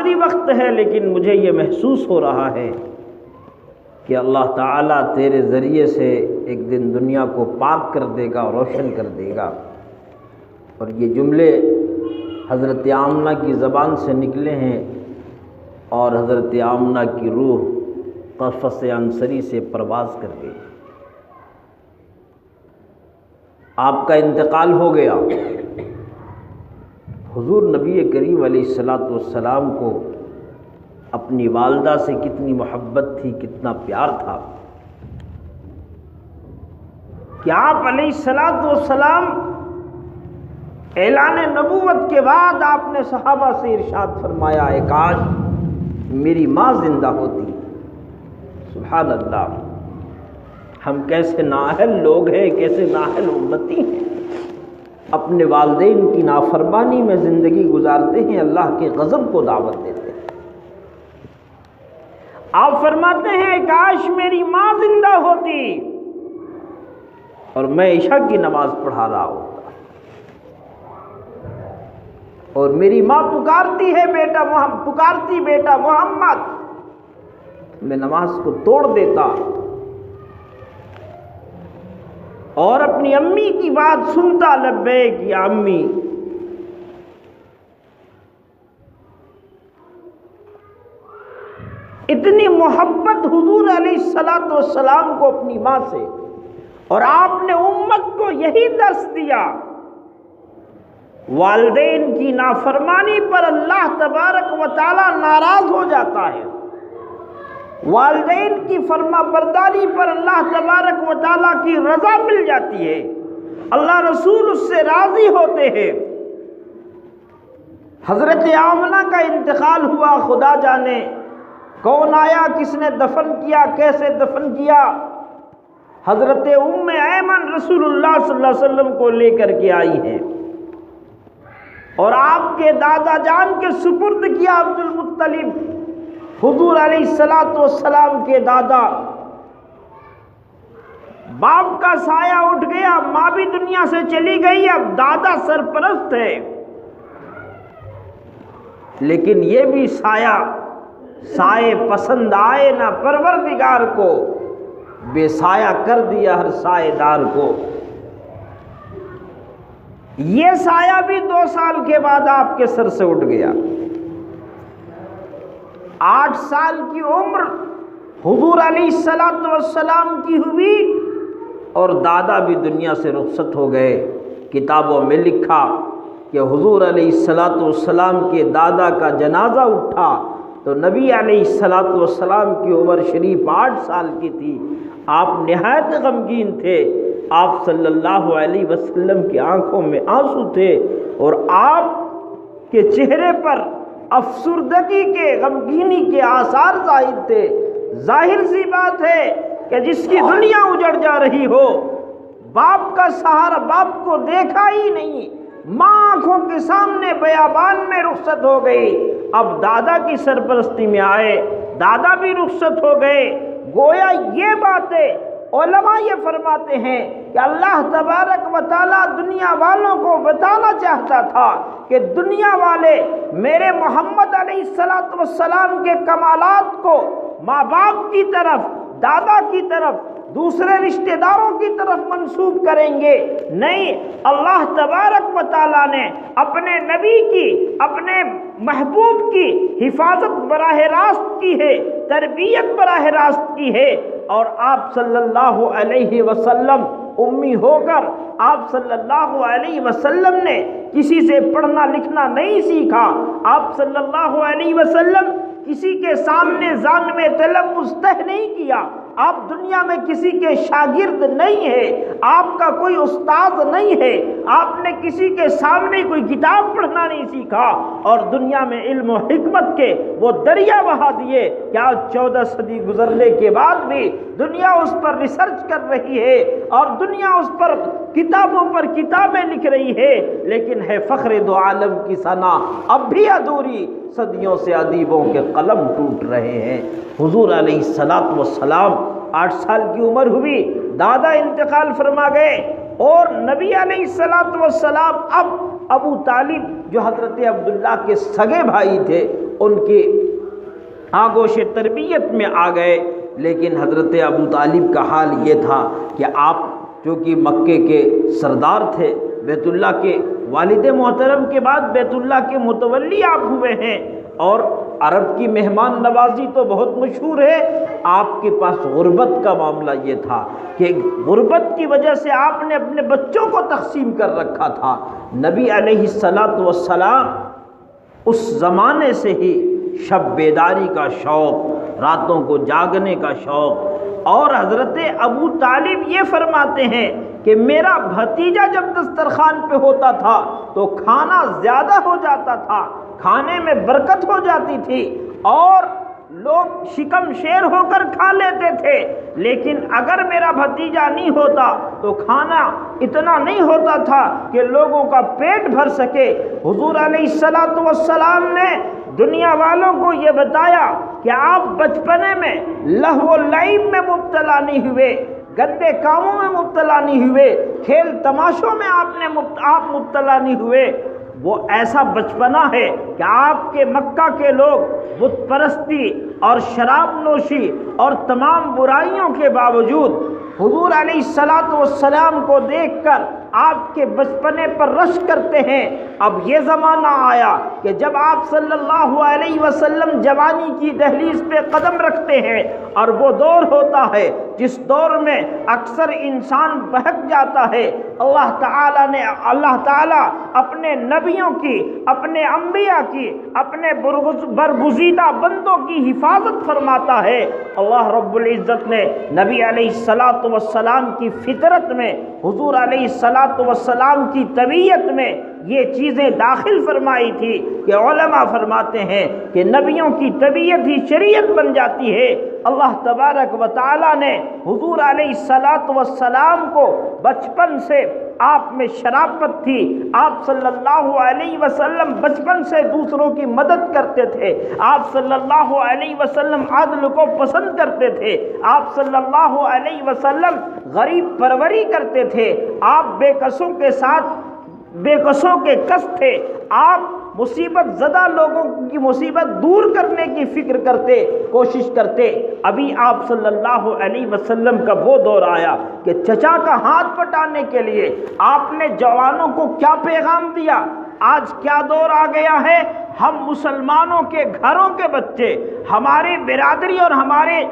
ماضی وقت ہے، لیکن مجھے یہ محسوس ہو رہا ہے کہ اللہ تعالیٰ تیرے ذریعے سے ایک دن دنیا کو پاک کر دے گا، روشن کر دے گا۔ اور یہ جملے حضرت آمنہ کی زبان سے نکلے ہیں، اور حضرت آمنہ کی روح قفس عنصری سے پرواز کر گئی۔ آپ کا انتقال ہو گیا۔ حضور نبی کریم علیہ الصلوۃ والسلام کو اپنی والدہ سے کتنی محبت تھی، کتنا پیار تھا کہ آپ علیہ الصلوۃ والسلام اعلان نبوت کے بعد آپ نے صحابہ سے ارشاد فرمایا، اے کاش میری ماں زندہ ہوتی۔ سبحان اللہ، ہم کیسے نااہل لوگ ہیں، کیسے نااہل امتی ہیں، اپنے والدین کی نافرمانی میں زندگی گزارتے ہیں، اللہ کے غضب کو دعوت دیتے ہیں۔ آپ فرماتے ہیں کاش میری ماں زندہ ہوتی اور میں عشاء کی نماز پڑھا رہا ہوتا، اور میری ماں پکارتی ہے بیٹا محمد، پکارتی بیٹا محمد، میں نماز کو توڑ دیتا اور اپنی امی کی بات سنتا، لبیک یا امی۔ اتنی محبت حضور علیہ الصلوۃ والسلام کو اپنی ماں سے، اور آپ نے امت کو یہی درس دیا، والدین کی نافرمانی پر اللہ تبارک و تعالی ناراض ہو جاتا ہے، والدین کی فرما برداری پر اللہ تبارک و تعالیٰ کی رضا مل جاتی ہے، اللہ رسول اس سے راضی ہوتے ہیں۔ حضرت آمنہ کا انتقال ہوا، خدا جانے کون آیا، کس نے دفن کیا، کیسے دفن کیا۔ حضرت ام ایمن رسول اللہ صلی اللہ علیہ وسلم کو لے کر کے آئی ہیں اور آپ کے دادا جان کے سپرد کیا، عبد المطلب حضور علیہ الصلوۃ والسلام کے دادا۔ باپ کا سایہ اٹھ گیا، ماں بھی دنیا سے چلی گئی، اب دادا سرپرست ہے، لیکن یہ بھی سائے پسند آئے نہ، پروردگار کو بے سایہ کر دیا ہر سایہ دار کو۔ یہ سایہ بھی 2 سال کے بعد آپ کے سر سے اٹھ گیا۔ 8 سال کی عمر حضور علیہ الصلوۃ والسلام کی ہوئی اور دادا بھی دنیا سے رخصت ہو گئے۔ کتابوں میں لکھا کہ حضور علیہ الصلوۃ والسلام کے دادا کا جنازہ اٹھا تو نبی علیہ الصلوۃ والسلام کی عمر شریف 8 سال کی تھی۔ آپ نہایت غمگین تھے، آپ صلی اللہ علیہ وسلم کی آنکھوں میں آنسو تھے اور آپ کے چہرے پر افسردگی کے، غمگینی کے آثار ظاہر تھے۔ ظاہر سی بات ہے کہ جس کی دنیا اجڑ جا رہی ہو، باپ کا سہارا، باپ کو دیکھا ہی نہیں، ماں آنکھوں کے سامنے بیابان میں رخصت ہو گئی، اب دادا کی سرپرستی میں آئے، دادا بھی رخصت ہو گئے۔ گویا یہ باتیں علماء یہ فرماتے ہیں کہ اللہ تبارک و تعالیٰ دنیا والوں کو بتانا چاہتا تھا کہ دنیا والے میرے محمد علیہ الصلوۃ والسلام کے کمالات کو ماں باپ کی طرف، دادا کی طرف، دوسرے رشتہ داروں کی طرف منسوب کریں گے، نہیں، اللہ تبارک و تعالیٰ نے اپنے نبی کی، اپنے محبوب کی حفاظت براہ راست کی ہے، تربیت براہ راست کی ہے، اور آپ صلی اللہ علیہ وسلم امی ہو کر آپ صلی اللہ علیہ وسلم نے کسی سے پڑھنا لکھنا نہیں سیکھا، آپ صلی اللہ علیہ وسلم کسی کے سامنے زان میں تلمذ طے نہیں کیا، آپ دنیا میں کسی کے شاگرد نہیں ہے، آپ کا کوئی استاد نہیں ہے، آپ نے کسی کے سامنے کوئی کتاب پڑھنا نہیں سیکھا، اور دنیا میں علم و حکمت کے وہ دریا بہا دیے کہ آج 14 صدی گزرنے کے بعد بھی دنیا اس پر ریسرچ کر رہی ہے اور دنیا اس پر کتابوں پر کتابیں لکھ رہی ہے، لیکن ہے فخر دو عالم کی ثنا اب بھی ادھوری، صدیوں سے ادیبوں کے قلم ٹوٹ رہے ہیں۔ حضور علیہ الصلوۃ والسلام 8 سال کی عمر ہوئی، دادا انتقال فرما گئے، اور نبی علیہ الصلوۃ والسلام اب ابو طالب جو حضرت عبداللہ کے سگے بھائی تھے، ان کی آغوش تربیت میں آ گئے۔ لیکن حضرت ابو طالب کا حال یہ تھا کہ آپ چونکہ مکے کے سردار تھے، بیت اللہ کے والد محترم کے بعد بیت اللہ کے متولی آپ ہوئے ہیں، اور عرب کی مہمان نوازی تو بہت مشہور ہے۔ آپ کے پاس غربت کا معاملہ یہ تھا کہ غربت کی وجہ سے آپ نے اپنے بچوں کو تقسیم کر رکھا تھا۔ نبی علیہ السلام اس زمانے سے ہی شب بیداری کا شوق، راتوں کو جاگنے کا شوق، اور حضرت ابو طالب یہ فرماتے ہیں کہ میرا بھتیجا جب دسترخوان پہ ہوتا تھا تو کھانا زیادہ ہو جاتا تھا، کھانے میں برکت ہو جاتی تھی اور لوگ شکم شیر ہو کر کھا لیتے تھے۔ لیکن اگر میرا بھتیجا نہیں ہوتا تو کھانا اتنا نہیں ہوتا تھا کہ لوگوں کا پیٹ بھر سکے۔ حضور علیہ السلام نے دنیا والوں کو یہ بتایا کہ آپ بچپنے میں لہو و لعب میں مبتلا نہیں ہوئے، گندے کاموں میں مبتلا نہیں ہوئے، کھیل تماشوں میں آپ مبتلا نہیں ہوئے۔ وہ ایسا بچپنا ہے کہ آپ کے مکہ کے لوگ بت پرستی اور شراب نوشی اور تمام برائیوں کے باوجود حضور علیہ السلام کو دیکھ کر آپ کے بچپنے پر رشک کرتے ہیں۔ اب یہ زمانہ آیا کہ جب آپ صلی اللہ علیہ وسلم جوانی کی دہلیز پہ قدم رکھتے ہیں، اور وہ دور ہوتا ہے جس دور میں اکثر انسان بہک جاتا ہے۔ اللہ تعالیٰ اپنے نبیوں کی، اپنے انبیاء کی، اپنے برگزیدہ بندوں کی حفاظت فرماتا ہے۔ اللہ رب العزت نے نبی علیہ السلام کی فطرت میں، حضور علیہ السلام کی طبیعت میں یہ چیزیں داخل فرمائی تھی کہ علماء فرماتے ہیں کہ نبیوں کی طبیعت ہی شریعت بن جاتی ہے۔ اللہ تبارک و تعالیٰ نے حضور علیہ السلام کو بچپن سے آپ میں شرافت تھی، آپ صلی اللہ علیہ وسلم بچپن سے دوسروں کی مدد کرتے تھے، آپ صلی اللہ علیہ وسلم عدل کو پسند کرتے تھے، آپ صلی اللہ علیہ وسلم غریب پروری کرتے تھے، آپ بے کسوں کے کس تھے، آپ مصیبت زدہ لوگوں کی مصیبت دور کرنے کی فکر کرتے، کوشش کرتے۔ ابھی آپ صلی اللہ علیہ وسلم کا وہ دور آیا کہ چچا کا ہاتھ پٹانے کے لیے آپ نے جوانوں کو کیا پیغام دیا۔ آج کیا دور آ گیا ہے، ہم مسلمانوں کے گھروں کے بچے، ہماری برادری اور ہمارے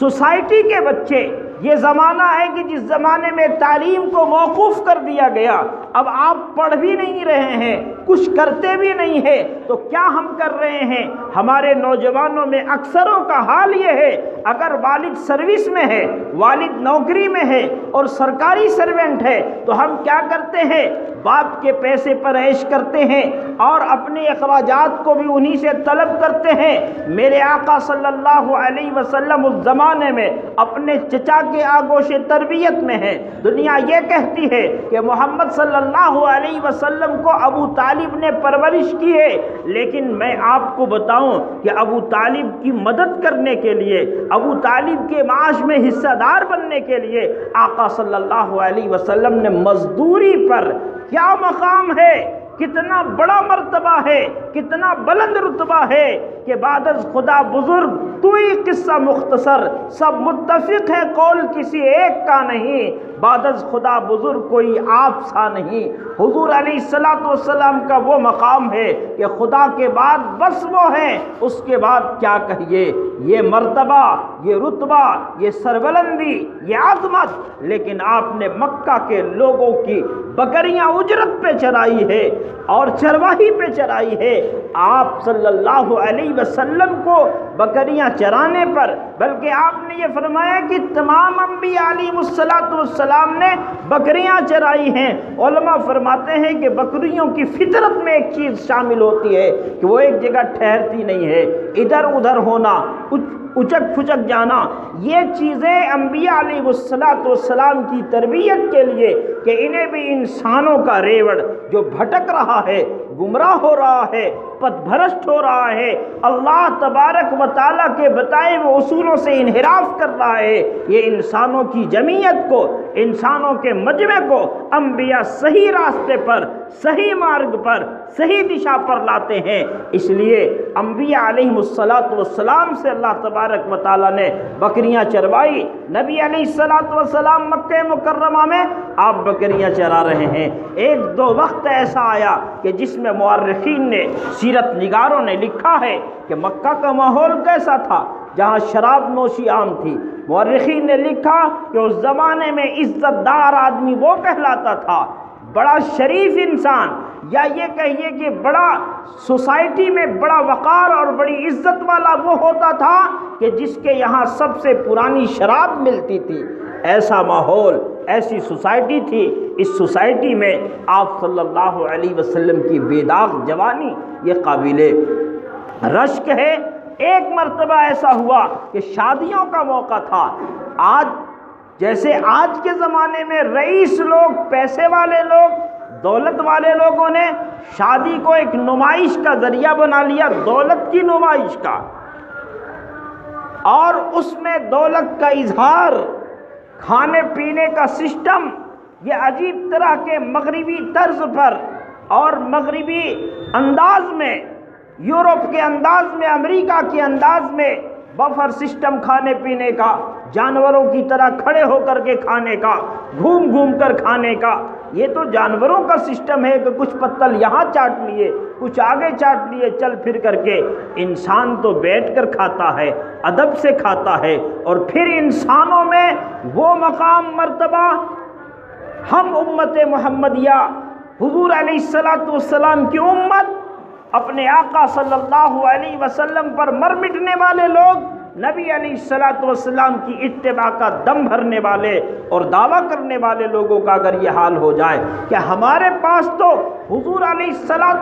سوسائٹی کے بچے، یہ زمانہ ہے کہ جس زمانے میں تعلیم کو موقوف کر دیا گیا، اب آپ پڑھ بھی نہیں رہے ہیں، کچھ کرتے بھی نہیں ہیں، تو کیا ہم کر رہے ہیں؟ ہمارے نوجوانوں میں اکثروں کا حال یہ ہے، اگر والد سروس میں ہے، والد نوکری میں ہے اور سرکاری سروینٹ ہے، تو ہم کیا کرتے ہیں؟ باپ کے پیسے پر عیش کرتے ہیں اور اپنے اخراجات کو بھی انہی سے طلب کرتے ہیں۔ میرے آقا صلی اللہ علیہ وسلم اس زمانے میں اپنے چچا کے آغوش تربیت میں ہیں۔ دنیا یہ کہتی ہے کہ محمد صلی اللہ علیہ وسلم کو ابو طالب نے پرورش کی ہے، لیکن میں آپ کو بتاؤں کہ ابو طالب کی مدد کرنے کے لیے، ابو طالب کے معاش میں حصہ دار بننے کے لیے آقا صلی اللہ علیہ وسلم نے مزدوری پر کیا مقام ہے، کتنا بڑا مرتبہ ہے، کتنا بلند رتبہ ہے کہ بعد از خدا بزرگ تو ہی قصہ مختصر، سب متفق ہے قول کسی ایک کا نہیں، بعد از خدا بزرگ کوئی آپ سا نہیں۔ حضور علیہ السلام کا وہ مقام ہے کہ خدا کے بعد بس وہ ہے، اس کے بعد کیا کہیے، یہ مرتبہ، یہ رتبہ، یہ سربلندی، یہ عظمت۔ لیکن آپ نے مکہ کے لوگوں کی بکریاں اجرت پہ چرائی ہے اور چرواہی پہ چرائی ہے۔ آپ صلی اللہ علیہ وسلم کو بکریاں چرانے پر، بلکہ آپ نے یہ فرمایا کہ تمام انبیاء علیہ السلام نے بکریاں چرائی ہیں۔ علماء فرماتے ہیں کہ بکریوں کی فطرت میں ایک چیز شامل ہوتی ہے کہ وہ ایک جگہ ٹھہرتی نہیں ہے، ادھر ادھر ہونا، اچک پھچک جانا، یہ چیزیں انبیاء علیہ السلام کی تربیت کے لیے کہ انہیں بھی انسانوں کا ریوڑ جو بھٹک رہا ہے، گمراہ ہو رہا ہے، پت بھرشٹ ہو رہا ہے، اللہ تبارک و تعالیٰ کے بتائے ہوئے اصولوں سے انحراف کر رہا ہے، یہ انسانوں کی جمعیت کو، انسانوں کے مجمع کو انبیاء صحیح راستے پر، صحیح مارگ پر، صحیح دشا پر لاتے ہیں۔ اس لیے انبیاء علیہم السلام سے اللہ تبارک و تعالیٰ نے بکریاں چروائی۔ نبی علیہ السلام مکہ مکرمہ میں آپ بکریاں چرا رہے ہیں۔ ایک دو وقت ایسا آیا کہ جس میں مورخین نے، سیرت نگاروں نے لکھا ہے کہ مکہ کا ماحول کیسا تھا، جہاں شراب نوشی عام تھی۔ مورخین نے لکھا کہ اس زمانے میں عزت دار آدمی وہ کہلاتا تھا، بڑا شریف انسان، یا یہ کہیے کہ بڑا سوسائٹی میں بڑا وقار اور بڑی عزت والا وہ ہوتا تھا کہ جس کے یہاں سب سے پرانی شراب ملتی تھی۔ ایسا ماحول، ایسی سوسائٹی تھی۔ اس سوسائٹی میں آپ صلی اللہ علیہ وسلم کی بے داغ جوانی یہ قابل رشک ہے۔ ایک مرتبہ ایسا ہوا کہ شادیوں کا موقع تھا۔ آج جیسے آج کے زمانے میں رئیس لوگ، پیسے والے لوگ، دولت والے لوگوں نے شادی کو ایک نمائش کا ذریعہ بنا لیا، دولت کی نمائش کا، اور اس میں دولت کا اظہار، کھانے پینے کا سسٹم، یہ عجیب طرح کے مغربی طرز پر اور مغربی انداز میں، یورپ کے انداز میں، امریکہ کے انداز میں بفر سسٹم کھانے پینے کا، جانوروں کی طرح کھڑے ہو کر کے کھانے کا، گھوم گھوم کر کھانے کا۔ یہ تو جانوروں کا سسٹم ہے کہ کچھ پتل یہاں چاٹ لیے، کچھ آگے چاٹ لیے، چل پھر کر کے۔ انسان تو بیٹھ کر کھاتا ہے، ادب سے کھاتا ہے، اور پھر انسانوں میں وہ مقام مرتبہ ہم امت محمدیہ، حضور علیہ السلام کی امت، اپنے آقا صلی اللہ علیہ وسلم پر مر مٹنے والے لوگ، نبی علیہ السلام کی اتباع کا دم بھرنے والے اور دعویٰ کرنے والے لوگوں کا اگر یہ حال ہو جائے کہ ہمارے پاس تو حضور علیہ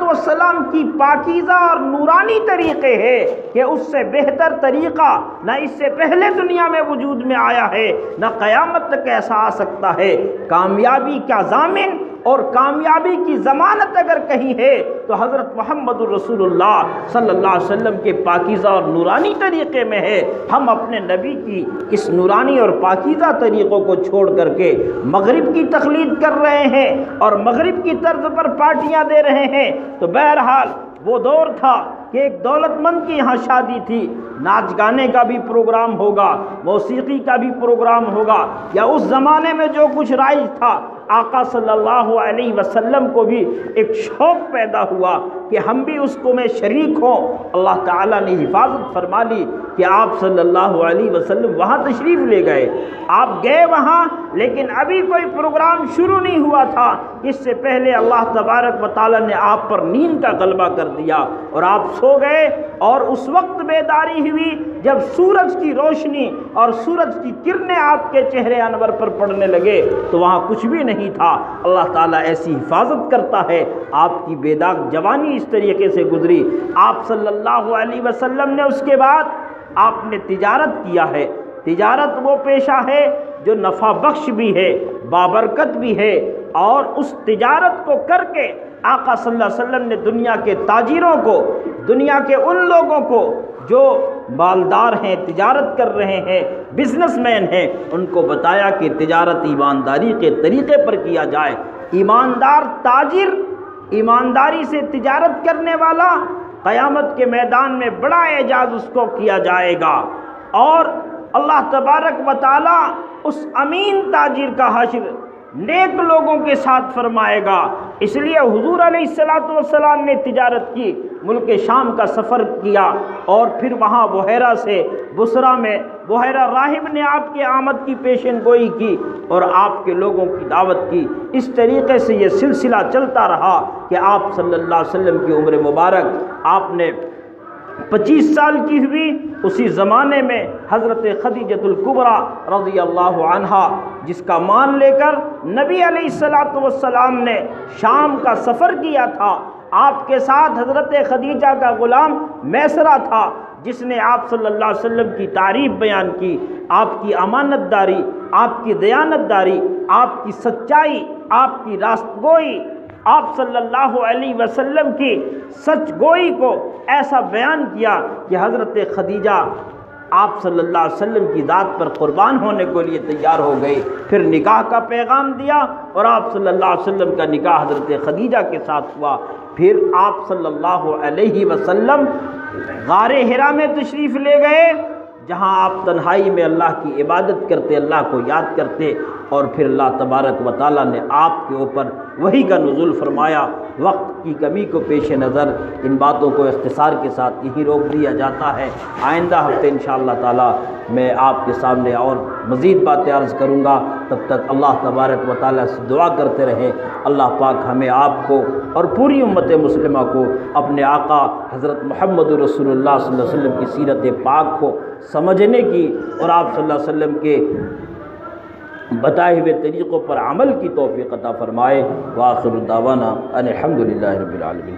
السلام کی پاکیزہ اور نورانی طریقے ہیں کہ اس سے بہتر طریقہ نہ اس سے پہلے دنیا میں وجود میں آیا ہے، نہ قیامت تک ایسا آ سکتا ہے۔ کامیابی کا ضامن اور کامیابی کی ضمانت اگر کہیں ہے تو حضرت محمد الرسول اللہ صلی اللہ علیہ وسلم کے پاکیزہ اور نورانی طریقے میں ہے۔ ہم اپنے نبی کی اس نورانی اور پاکیزہ طریقوں کو چھوڑ کر کے مغرب کی تقلید کر رہے ہیں اور مغرب کی طرز پر پارٹیاں دے رہے ہیں۔ تو بہرحال وہ دور تھا کہ ایک دولت مند کی یہاں شادی تھی، ناچ گانے کا بھی پروگرام ہوگا، موسیقی کا بھی پروگرام ہوگا، یا اس زمانے میں جو کچھ رائج تھا، آقا صلی اللہ علیہ وسلم کو بھی ایک شوق پیدا ہوا کہ ہم بھی اس کو میں شریک ہوں۔ اللہ تعالیٰ نے حفاظت فرما لی کہ آپ صلی اللہ علیہ وسلم وہاں تشریف لے گئے، آپ گئے وہاں، لیکن ابھی کوئی پروگرام شروع نہیں ہوا تھا۔ اس سے پہلے اللہ تبارک و تعالیٰ نے آپ پر نیند کا غلبہ کر دیا اور آپ سو گئے، اور اس وقت بیداری ہوئی جب سورج کی روشنی اور سورج کی کرنیں آپ کے چہرے انور پر پڑنے لگے تو وہاں کچھ بھی نہیں تھا۔ اللہ تعالیٰ ایسی حفاظت کرتا ہے۔ آپ کی بے داغ جوانی اس طریقے سے گزری۔ آپ صلی اللہ علیہ وسلم نے اس کے بعد آپ نے تجارت کیا ہے۔ تجارت وہ پیشہ ہے جو نفع بخش بھی ہے، بابرکت بھی ہے، اور اس تجارت کو کر کے آقا صلی اللہ علیہ وسلم نے دنیا کے تاجروں کو، دنیا کے ان لوگوں کو جو مالدار ہیں، تجارت کر رہے ہیں، بزنس مین ہیں، ان کو بتایا کہ تجارت ایمانداری کے طریقے پر کیا جائے۔ ایماندار تاجر، ایمانداری سے تجارت کرنے والا، قیامت کے میدان میں بڑا اعزاز اس کو کیا جائے گا، اور اللہ تبارک و تعالیٰ اس امین تاجر کا حشر نیک لوگوں کے ساتھ فرمائے گا۔ اس لیے حضور علیہ السلام نے تجارت کی، ملک شام کا سفر کیا، اور پھر وہاں بحیرہ سے بصرہ میں بحیرہ راہب نے آپ کے آمد کی پیشن گوئی کی اور آپ کے لوگوں کی دعوت کی۔ اس طریقے سے یہ سلسلہ چلتا رہا کہ آپ صلی اللہ علیہ وسلم کی عمر مبارک آپ نے 25 سال کی ہوئی۔ اسی زمانے میں حضرت خدیجۃ الکبریٰ رضی اللہ عنہا، جس کا مان لے کر نبی علیہ السلام نے شام کا سفر کیا تھا، آپ کے ساتھ حضرت خدیجہ کا غلام میسرہ تھا، جس نے آپ صلی اللہ علیہ وسلم کی تعریف بیان کی، آپ کی امانت داری، آپ کی دیانت داری، آپ کی سچائی، آپ کی راست گوئی، آپ صلی اللہ علیہ وسلم کی سچ گوئی کو ایسا بیان کیا کہ حضرت خدیجہ آپ صلی اللہ علیہ وسلم کی ذات پر قربان ہونے کے لیے تیار ہو گئی۔ پھر نکاح کا پیغام دیا اور آپ صلی اللہ علیہ وسلم کا نکاح حضرت خدیجہ کے ساتھ ہوا۔ پھر آپ صلی اللہ علیہ وسلم غار حرا میں تشریف لے گئے، جہاں آپ تنہائی میں اللہ کی عبادت کرتے، اللہ کو یاد کرتے، اور پھر اللہ تبارک و تعالیٰ نے آپ کے اوپر وحی کا نزول فرمایا۔ وقت کی کمی کو پیش نظر ان باتوں کو اختصار کے ساتھ یہیں روک دیا جاتا ہے۔ آئندہ ہفتے انشاءاللہ تعالیٰ میں آپ کے سامنے اور مزید باتیں عرض کروں گا۔ تب تک اللہ تبارک و تعالیٰ سے دعا کرتے رہیں، اللہ پاک ہمیں آپ کو اور پوری امت مسلمہ کو اپنے آقا حضرت محمد رسول اللہ صلی اللہ علیہ وسلم کی سیرت پاک کو سمجھنے کی اور آپ صلی اللہ علیہ وسلم کے بتائے ہوئے طریقوں پر عمل کی توفیق عطا فرمائے۔ وآخر دعوانا ان الحمد للہ رب العالمین۔